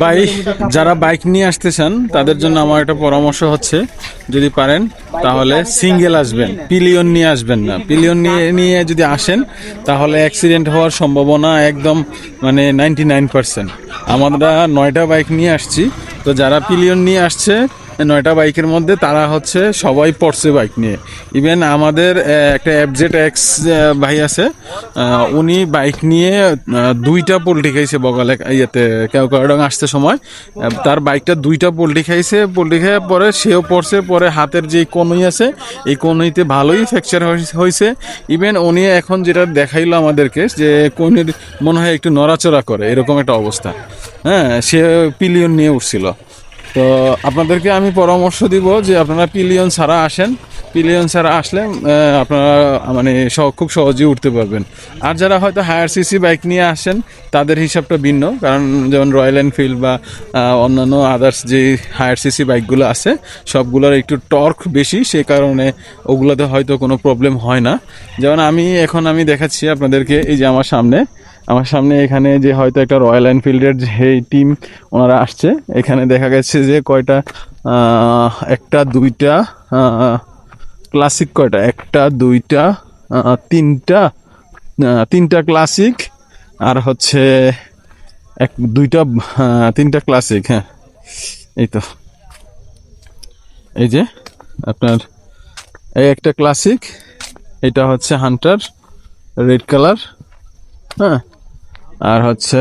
ভাই, যারা বাইক নিয়ে আসতে চান তাদের জন্য আমার একটা পরামর্শ হচ্ছে, যদি পারেন তাহলে সিঙ্গেল আসবেন, পিলিয়ন নিয়ে আসবেন না। পিলিয়ন নিয়ে নিয়ে যদি আসেন তাহলে অ্যাক্সিডেন্ট হওয়ার সম্ভাবনা একদম মানে 99%। আমরা 9টা বাইক নিয়ে আসছি, তো যারা পিলিয়ন নিয়ে আসছে 9টা বাইকের মধ্যে তারা হচ্ছে সবাই পড়ছে বাইক নিয়ে। ইভেন আমাদের একটা এফজেড এক্স ভাই আছে, উনি বাইক নিয়ে 2টা পোল্ট্রি খাইছে বগালে ইয়েতে কেওড়াডাং আসতে সময়। তার বাইকটা 2টা পোল্ট্রি খাইছে, পোল্ট্রি খাওয়ার পরে সেও পড়ছে, পরে হাতের যে কনুই আছে এই কনুইতে ভালোই ফ্র্যাকচার হয়েছে। ইভেন উনি এখন যেটা দেখাইলো আমাদেরকে যে কনুইর মনে হয় একটু নড়াচড়া করে, এরকম একটা অবস্থা। হ্যাঁ, সে পিলিয়ন নিয়ে উঠছিল। তো আপনাদেরকে আমি পরামর্শ দিব যে আপনারা পিলিয়ন ছাড়া আসেন। পিলিয়ন ছাড়া আসলে আপনারা মানে খুব সহজেই উঠতে পারবেন। আর যারা হয়তো হায়ার সিসি বাইক নিয়ে আসেন তাদের হিসাবটা ভিন্ন, কারণ যেমন রয়্যাল এনফিল্ড বা অন্যান্য আদার্স যে হায়ার সিসি বাইকগুলো আছে সবগুলোর একটু টর্ক বেশি, সে কারণে ওগুলোতে হয়তো কোনো প্রবলেম হয় না। যেমন আমি দেখাচ্ছি আপনাদেরকে, এই যে আমার সামনে এখানে যে হয়তো একটা রয়্যাল এনফিল্ডের যে টিম ওনারা আসছে। এখানে দেখা গেছে যে কয়টা, একটা দুইটা ক্লাসিক, কয়টা একটা দুইটা তিনটা ক্লাসিক, আর হচ্ছে তিনটা ক্লাসিক। হ্যাঁ, এই তো, এই যে আপনার এই একটা ক্লাসিক, এটা হচ্ছে হান্টার রেড কালার। হ্যাঁ, আর হচ্ছে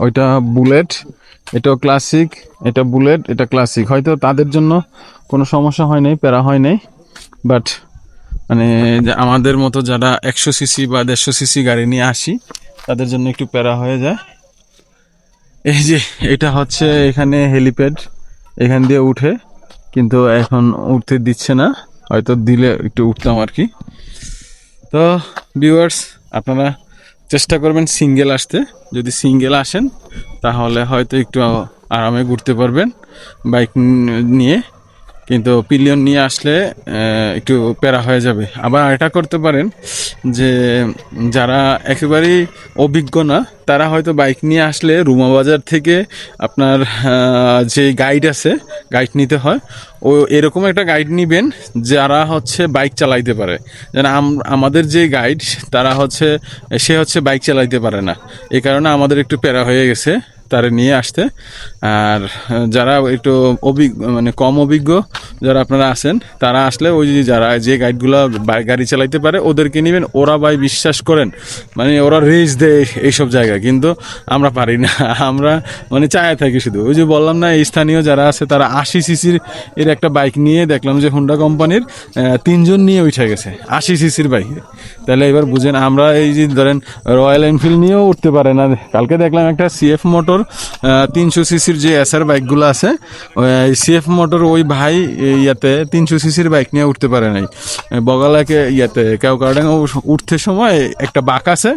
ওইটা বুলেট, এটাও ক্লাসিক, এটা বুলেট, এটা ক্লাসিক। হয়তো তাদের জন্য কোনো সমস্যা হয় নাই, প্যারা হয় নাই, বাট মানে আমাদের মতো যারা 100 সিসি বা 150 সিসি গাড়ি নিয়ে আসি তাদের জন্য একটু প্যারা হয়ে যায়। এই যে এটা হচ্ছে এখানে হেলিপ্যাড, এখান দিয়ে উঠে, কিন্তু এখন উঠতে দিচ্ছে না, হয়তো দিলে একটু উঠতাম আর কি। তো ভিউয়ার্স, আপনারা চেষ্টা করবেন সিঙ্গেল আসতে। যদি সিঙ্গেল আসেন তাহলে হয়তো একটু আরামে ঘুরতে পারবেন বাইক নিয়ে, কিন্তু পিলিয়ন নিয়ে আসলে একটু প্যারা হয়ে যাবে। আবার এটা করতে পারেন যে যারা একেবারেই অভিজ্ঞ না তারা হয়তো বাইক নিয়ে আসলে রুমা বাজার থেকে আপনার যে গাইড আছে, গাইড নিতে হয়, ও এরকম একটা গাইড নিবেন যারা হচ্ছে বাইক চালাইতে পারে। যেন আমাদের যে গাইড তারা হচ্ছে সে হচ্ছে বাইক চালাইতে পারে না, এই কারণে আমাদের একটু প্যারা হয়ে গেছে তারা নিয়ে আসতে। আর যারা একটু মানে কম অভিজ্ঞ যারা আপনারা আছেন তারা আসলে ওই যারা যে গাইডগুলো গাড়ি চালাইতে পারে ওদেরকে নেবেন। ওরা ভাই বিশ্বাস করেন মানে ওরা রেস দেয় এইসব জায়গায়, কিন্তু আমরা পারি না। আমরা মানে চায় থাকি শুধু। ওই যে বললাম না, এই স্থানীয় যারা আছে তারা 80 সিসির এর একটা বাইক নিয়ে দেখলাম যে হুন্ডা কোম্পানির 3জন নিয়ে উঠে গেছে 80 সিসির বাইক। তাহলে এবার বুঝেন, আমরা এই যে ধরেন রয়্যাল এনফিল্ড নিয়েও উঠতে পারে না। কালকে দেখলাম একটা সিএফ মোটর 300 সিসির যে এসআর বাইকগুলো আছে, সিএফ মোটর ওই ভাই ইয়াতে 300 সিসির বাইক নিয়ে উঠতে পারে নাই। বগালাকে ইয়াতে কেওড়াডাঙ্গা উঠতে সময় একটা বাঁক আছে,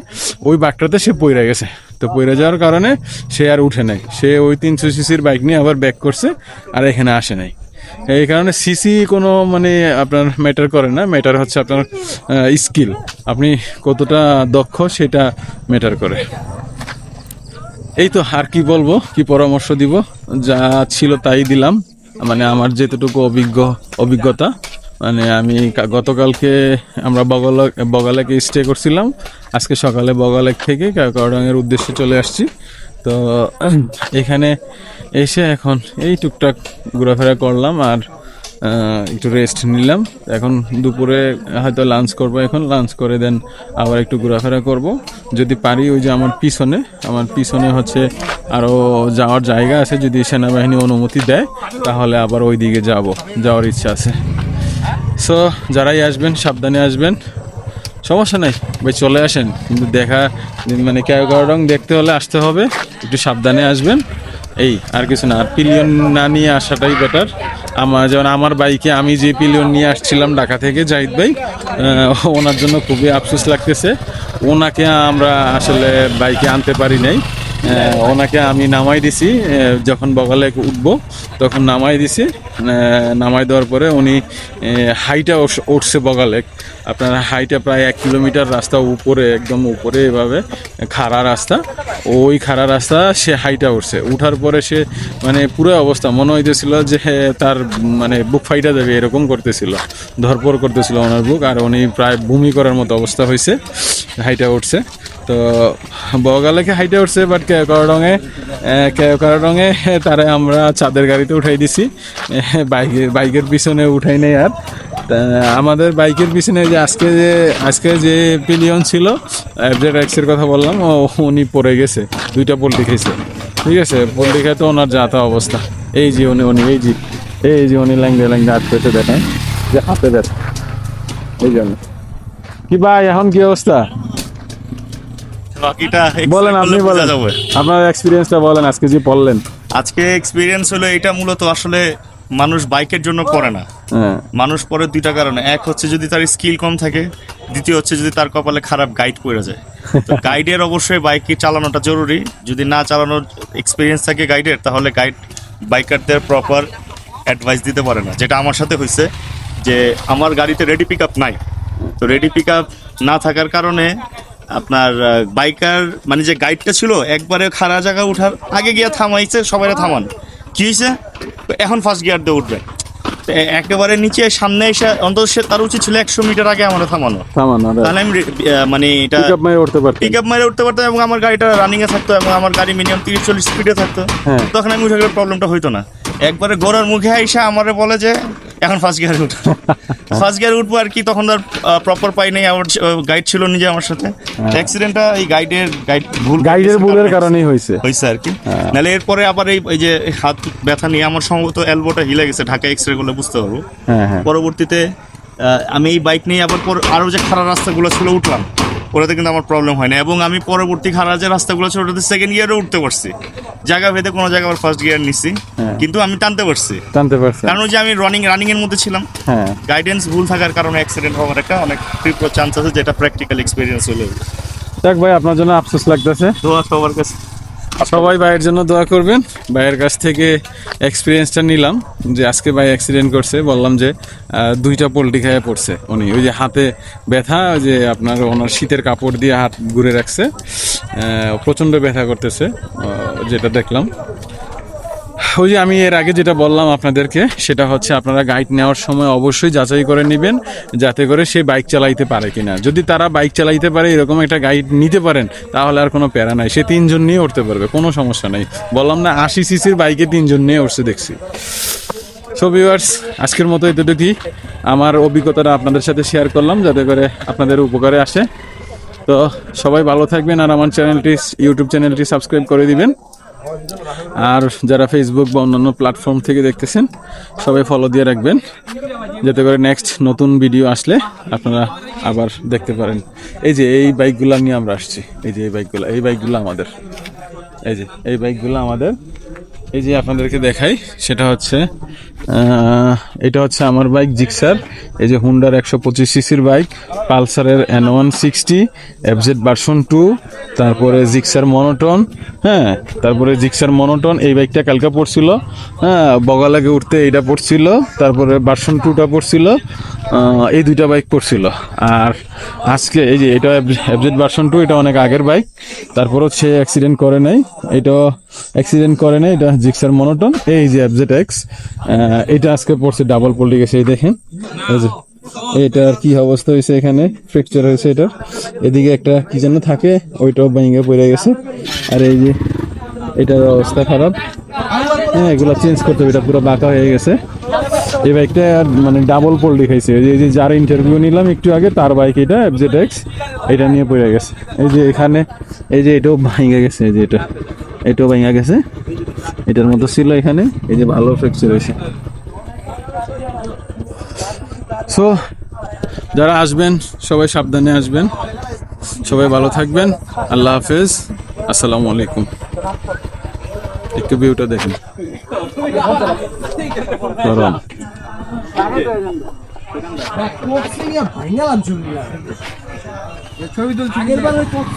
ওই বাঁকটাতে সে পইরা গেছে। তো পইরা যাওয়ার কারণে সে আর উঠে নাই, সে ওই 300 সিসির বাইক নিয়ে আবার ব্যাক করছে আর এখানে আসে নাই। এই কারণে সিসি কোনো মানে আপনার ম্যাটার করে না, ম্যাটার হচ্ছে আপনার স্কিল, আপনি কতটা দক্ষ সেটা ম্যাটার করে। এই তো, আর কি বলবো, কি পরামর্শ দিব, যা ছিল তাই দিলাম। মানে আমার যেতটুকু অভিজ্ঞতা, মানে আমি গতকালকে আমরা বগালেকে স্টে করছিলাম, আজকে সকালে বগালেক থেকে কেওড়াডাঙ্গার উদ্দেশ্যে চলে আসছি। তো এখানে এসে এখন এই টুকটাক ঘোরাফেরা করলাম আর একটু রেস্ট নিলাম। এখন দুপুরে হয়তো লাঞ্চ করব, এখন লাঞ্চ করে দেন আবার একটু ঘোরাফেরা করব যদি পারি। ওই যে আমার পিছনে হচ্ছে আরও যাওয়ার জায়গা আছে, যদি সেনাবাহিনী অনুমতি দেয় তাহলে আবার ওই দিকে যাওয়ার ইচ্ছা আছে। সো যারাই আসবেন সাবধানে আসবেন, সমস্যা নাই ভাই, চলে আসেন, কিন্তু মানে কেওড়াডাঙ্গা দেখতে হলে আসতে হবে, একটু সাবধানে আসবেন, এই আর কিছু না। আর পিলিয়ন না নিয়ে আসাটাই বেটার। যেমন আমার বাইকে আমি যে পিলিয়ন নিয়ে আসছিলাম ঢাকা থেকে, জাহিদ ভাই, ওনার জন্য খুবই আফসোস লাগতেছে, ওনাকে আমরা আসলে বাইকে আনতে পারি নাই। ওনাকে আমি নামাই দিছি, যখন বগালে উঠবো তখন নামাই দিছি। নামাই দেওয়ার পরে উনি হাইটা উঠছে বগালে। আপনার হাইটা প্রায় 1 কিলোমিটার রাস্তা উপরে, একদম উপরে, এভাবে খাড়া রাস্তা। ওই খাড়া রাস্তা সে হাইটা উঠছে। উঠার পরে সে মানে পুরো অবস্থা মনে হইতেছিল যে তার মানে বুক ফাইটা যাবে, এরকম করতেছিল, ধরপর করতেছিল ওনার বুক। আর উনি প্রায় বমি করার মতো অবস্থা হয়েছে, হাইটা উঠছে। তো বগালেকে হাইটে উঠছে, বাট কেওকারডঙে তারা আমরা চাঁদের গাড়িতে উঠাই দিছি, বাইকের পিছনে উঠাই নেই। আর আমাদের বাইকের পিছনে যে আজকে যে পিলিয়ন ছিল, FZ-X এর কথা বললাম, উনি পড়ে গেছে, 2টা পোল্ট্রি খেয়েছে। ঠিক আছে, পোল্ট্রি খেয়ে তো ওনার যাতা অবস্থা। এই যে উনি এই যে উনি ল্যাংড়ে হাত পেতে দেখেন, যে হাতে ব্যথা। এই জন্য কি ভাই, এখন কি অবস্থা বলেন? আপনি বলেন, আপনার এক্সপিরিয়েন্সটা বলেন আজকে যে পড়লেন। আজকে এক্সপিরিয়েন্স হলো এটা, মূলত আসলে মানুষ বাইকের জন্য পড়ে না। মানুষ পড়ে 2টা কারণে। এক হচ্ছে যদি তার স্কিল কম থাকে, দ্বিতীয় হচ্ছে যদি তার কপালে খারাপ গাইড পড়ে যায়। তো গাইডের অবশ্যই বাইক চালানোটা জরুরি। যদি না চালানোর এক্সপিরিয়েন্স থাকে গাইডের, তাহলে গাইড বাইকারদের প্রপার অ্যাডভাইস দিতে পারে না। যেটা আমার সাথে হয়েছে, যে আমার গাড়িতে রেডি পিক আপ নাই। তো রেডি পিক আপ না থাকার কারণে আপনার বাইকার মানে যে গাইডটা ছিল, একবারে খাড়া জায়গা উঠার আগে গিয়ে থামাইছে, সবাই থামান। কি হয়েছে, এখন ফার্স্ট গিয়ার দিয়ে উঠবে। একেবারে নিচে সামনে এসে অন্তত তার উচিত ছিল 100 মিটার আগে আমার থামানো। তাহলে আমি মানে এটা পিক আপ মারে উঠতে পারতাম, এবং আমার গাড়িটা রানিং এ থাকতো, এবং আমার গাড়ি মিনিমাম 30-40 স্পিডে থাকতো। তখন আমি উঠে গেলে প্রবলেমটা হইতো না। একবারে গোড়ার মুখে আইসা আমারে বলে যে এখন ফার্স্ট গিয়ারে উঠ। ফার্স্ট গিয়ারে উঠবো আর কি, তখন তার প্রপার পাই নাই। আমার গাইড ছিল নিজে আমার সাথে। অ্যাক্সিডেন্টটা এই গাইডের ভুলের কারণেই হয়েছে আর কি। নাহলে এরপরে আবার এই যে হাত ব্যথা নিয়ে আমার সম্ভবত এলবোটা হিলে গেছে, ঢাকা এক্সরে করলে বুঝতে পারবো। পরবর্তীতে আমি এই বাইক নিয়ে আবার আরো যে খারাপ রাস্তাগুলো ছিল উঠলাম, ওটাতে কিন্তু আমার প্রবলেম হয় না। এবং আমি পরবর্তী খারাপ যে রাস্তাগুলো ছিল ওটাতে সেকেন্ড গিয়ারও উঠতে পারছি। জায়গা ভেদে কোনো জায়গায় আবার ফার্স্ট গিয়ার নিছি, কিন্তু আমি টানতে পারছি। কারণ যে আমি রানিং এর মধ্যে ছিলাম। গাইডেন্স ভুল থাকার কারণে অ্যাক্সিডেন্ট হওয়ার একটা অনেক তীব্র চান্স আছে, যেটা প্র্যাকটিক্যাল এক্সপিরিয়েন্স হলো। দেখ ভাই, আপনার জন্য আফসোস লাগতেছে। দোয়া সবার কাছে, সবাই ভাইয়ের জন্য দোয়া করবেন। ভাইয়ের কাছ থেকে এক্সপিরিয়েন্সটা নিলাম, যে আজকে ভাই অ্যাক্সিডেন্ট করছে, বললাম যে 2টা পোল্ট্রি খেয়ে পড়ছে উনি। ওই যে হাতে ব্যথা, যে আপনার ওনার শীতের কাপড় দিয়ে হাত ঘুরে রাখছে, প্রচণ্ড ব্যথা করতেছে, যেটা দেখলাম। ওই যে আমি এর আগে যেটা বললাম আপনাদেরকে, সেটা হচ্ছে আপনারা গাইড নেওয়ার সময় অবশ্যই যাচাই করে নেবেন, যাতে করে সে বাইক চালাইতে পারে কিনা। যদি তারা বাইক চালাইতে পারে, এরকম একটা গাইড নিতে পারেন, তাহলে আর কোনো প্যারা নাই, সে 3 জন নিয়ে উঠতে পারবে, কোনো সমস্যা নেই। বললাম না, 80 সিসির বাইকে 3 জন নিয়ে উঠছে দেখছি। সো ভিউয়ার্স, আজকের মতো এতটুকুই আমার অভিজ্ঞতাটা আপনাদের সাথে শেয়ার করলাম, যাতে করে আপনাদের উপকারে আসে। তো সবাই ভালো থাকবেন, আর আমার ইউটিউব চ্যানেলটি সাবস্ক্রাইব করে দিবেন। আর যারা ফেসবুক বা অন্যান্য প্ল্যাটফর্ম থেকে দেখতেছেন, সবাই ফলো দিয়ে রাখবেন, যাতে করে নেক্সট নতুন ভিডিও আসলে আপনারা আবার দেখতে পারেন। এই যে এই বাইকগুলো নিয়ে আমরা আসছি, এই যে এই বাইকগুলো আমাদের, এই বাইকগুলো আমাদের। এই যে আপনাদেরকে দেখাই, সেটা হচ্ছে এটা হচ্ছে আমার বাইক জিক্সার। এই যে হুন্ডার 125 সিসির বাইক, পালসারের N160 FZ ভার্সন 2, তারপরে জিক্সার মনোটন। তারপরে জিক্সার মনোটন, এই বাইকটা কালকে পড়ছিল, বগালাগে উঠতে এইটা পড়ছিল, তারপরে ভার্সন 2টা পড়ছিল, এই 2টা বাইক পড়ছিল। আর আজকে এই যে এটা FZ ভার্সন 2, এটা অনেক আগের বাইক, তারপরও সে অ্যাক্সিডেন্ট করে নাই, এটাও অ্যাক্সিডেন্ট করে নাই। এটা জিক্সার মনোটন, এই যে FZ-X, এটা আজকে পড়ছে, ডাবল পল্টি গেছে। এই দেখেন, এই যে এটার কি অবস্থা হয়েছে, এখানে ফ্র্যাকচার হয়েছে এটার, এদিকে একটা কি যেন থাকে, ওইটাও ভেঙে পড়ে গেছে। আর এই যে এটার অবস্থা খারাপ, এগুলো চেঞ্জ করতে হবে, এটা পুরো বাঁকা হয়ে গেছে। এই বাইকটা মানে ডাবল পোল্টি খাইছে। এই যে যার ইন্টারভিউ নিলাম একটু আগে, তার বাইক এটা FZ-X, এটা নিয়ে পড়ে গেছে। এই যে এখানে, এই যে এটাও ভেঙে গেছে, এই যে এটাও ভেঙে গেছে, এটার মতো ছিল এখানে, এই যে ভালো ফ্র্যাকচার হয়েছে। সো যারা আসবেন সবাই সাবধানে আসবেন, সবাই ভালো থাকবেন। আল্লাহ হাফেজ, আসসালামু আলাইকুম। একটু ভিউটা দেখেন, গরম। ছবি তুলছি আগের বার ওই কষ্ট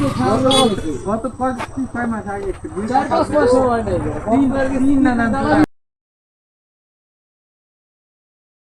গত কয় মাস আগে 4-5 মাস হয় নাই 3 না